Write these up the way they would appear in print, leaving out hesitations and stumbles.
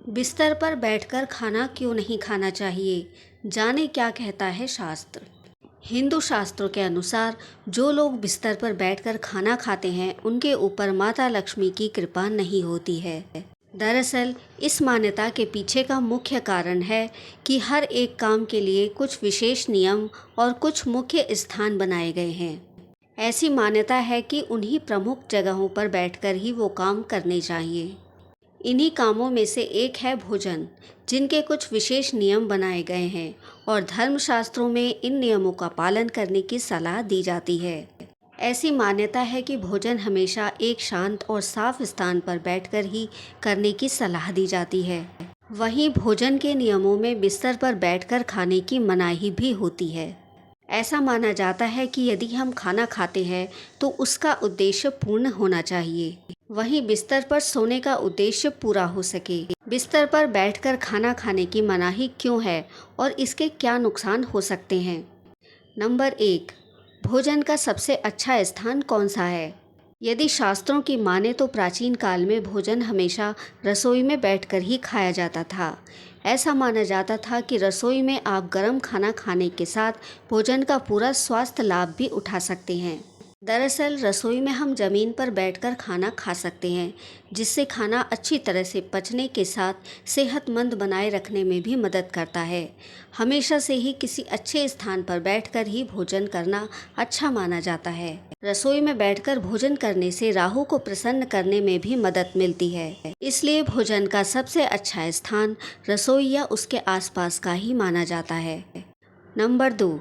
बिस्तर पर बैठकर खाना क्यों नहीं खाना चाहिए? जाने क्या कहता है शास्त्र। हिंदू शास्त्रों के अनुसार जो लोग बिस्तर पर बैठकर खाना खाते हैं उनके ऊपर माता लक्ष्मी की कृपा नहीं होती है। दरअसल इस मान्यता के पीछे का मुख्य कारण है कि हर एक काम के लिए कुछ विशेष नियम और कुछ मुख्य स्थान बनाए गए हैं। ऐसी मान्यता है कि उन्हीं प्रमुख जगहों पर बैठकर ही वो काम करने चाहिए। इन्हीं कामों में से एक है भोजन, जिनके कुछ विशेष नियम बनाए गए हैं और धर्मशास्त्रों में इन नियमों का पालन करने की सलाह दी जाती है। ऐसी मान्यता है कि भोजन हमेशा एक शांत और साफ स्थान पर बैठकर ही करने की सलाह दी जाती है। वहीं भोजन के नियमों में बिस्तर पर बैठकर खाने की मनाही भी होती है। ऐसा माना जाता है कि यदि हम खाना खाते हैं तो उसका उद्देश्य पूर्ण होना चाहिए, वहीं बिस्तर पर सोने का उद्देश्य पूरा हो सके। बिस्तर पर बैठकर खाना खाने की मनाही क्यों है और इसके क्या नुकसान हो सकते हैं? नंबर 1, भोजन का सबसे अच्छा स्थान कौन सा है? यदि शास्त्रों की माने तो प्राचीन काल में भोजन हमेशा रसोई में बैठकर ही खाया जाता था। ऐसा माना जाता था कि रसोई में आप गर्म खाना खाने के साथ भोजन का पूरा स्वास्थ्य लाभ भी उठा सकते हैं। दरअसल रसोई में हम ज़मीन पर बैठकर खाना खा सकते हैं, जिससे खाना अच्छी तरह से पचने के साथ सेहतमंद बनाए रखने में भी मदद करता है। हमेशा से ही किसी अच्छे स्थान पर बैठकर ही भोजन करना अच्छा माना जाता है। रसोई में बैठकर भोजन करने से राहु को प्रसन्न करने में भी मदद मिलती है। इसलिए भोजन का सबसे अच्छा स्थान रसोई या उसके आसपास का ही माना जाता है। नंबर 2,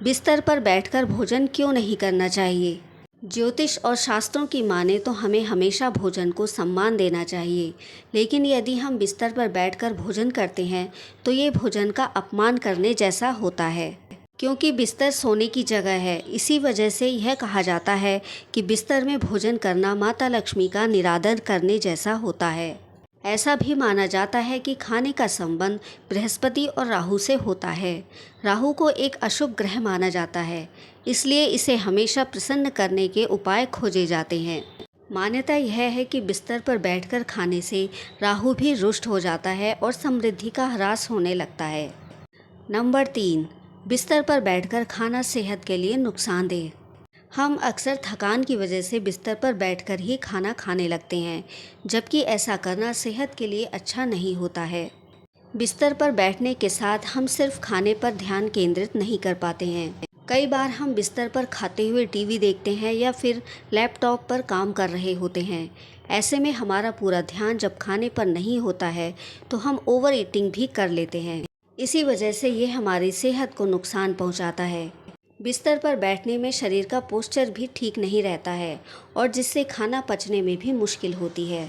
बिस्तर पर बैठकर भोजन क्यों नहीं करना चाहिए? ज्योतिष और शास्त्रों की माने तो हमें हमेशा भोजन को सम्मान देना चाहिए, लेकिन यदि हम बिस्तर पर बैठकर भोजन करते हैं तो ये भोजन का अपमान करने जैसा होता है। क्योंकि बिस्तर सोने की जगह है, इसी वजह से यह कहा जाता है कि बिस्तर में भोजन करना माता लक्ष्मी का निरादर करने जैसा होता है। ऐसा भी माना जाता है कि खाने का संबंध बृहस्पति और राहु से होता है। राहु को एक अशुभ ग्रह माना जाता है, इसलिए इसे हमेशा प्रसन्न करने के उपाय खोजे जाते हैं। मान्यता यह है कि बिस्तर पर बैठकर खाने से राहु भी रुष्ट हो जाता है और समृद्धि का ह्रास होने लगता है। नंबर 3, बिस्तर पर बैठकर खाना सेहत के लिए नुकसानदेह। हम अक्सर थकान की वजह से बिस्तर पर बैठकर ही खाना खाने लगते हैं, जबकि ऐसा करना सेहत के लिए अच्छा नहीं होता है। बिस्तर पर बैठने के साथ हम सिर्फ खाने पर ध्यान केंद्रित नहीं कर पाते हैं। कई बार हम बिस्तर पर खाते हुए टीवी देखते हैं या फिर लैपटॉप पर काम कर रहे होते हैं। ऐसे में हमारा पूरा ध्यान जब खाने पर नहीं होता है तो हम ओवर ईटिंग भी कर लेते हैं। इसी वजह से ये हमारी सेहत को नुकसान पहुंचाता है। बिस्तर पर बैठने में शरीर का पोस्चर भी ठीक नहीं रहता है और जिससे खाना पचने में भी मुश्किल होती है।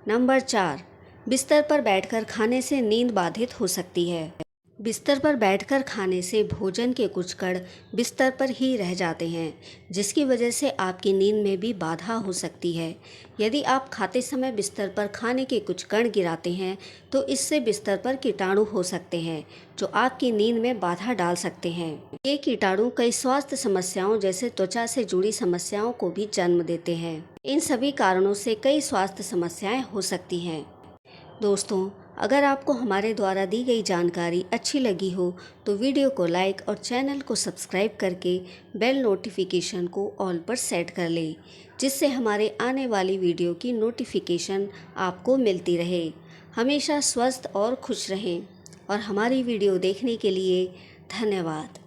नंबर 4, बिस्तर पर बैठकर खाने से नींद बाधित हो सकती है। बिस्तर पर बैठकर खाने से भोजन के कुछ कण बिस्तर पर ही रह जाते हैं, जिसकी वजह से आपकी नींद में भी बाधा हो सकती है। यदि आप खाते समय बिस्तर पर खाने के कुछ कण गिराते हैं तो इससे बिस्तर पर कीटाणु हो सकते हैं, जो आपकी नींद में बाधा डाल सकते हैं। ये कीटाणु कई स्वास्थ्य समस्याओं जैसे त्वचा से जुड़ी समस्याओं को भी जन्म देते हैं। इन सभी कारणों से कई स्वास्थ्य समस्याएं हो सकती हैं। दोस्तों, अगर आपको हमारे द्वारा दी गई जानकारी अच्छी लगी हो तो वीडियो को लाइक और चैनल को सब्सक्राइब करके बेल नोटिफिकेशन को ऑल पर सेट कर लें, जिससे हमारे आने वाली वीडियो की नोटिफिकेशन आपको मिलती रहे। हमेशा स्वस्थ और खुश रहें और हमारी वीडियो देखने के लिए धन्यवाद।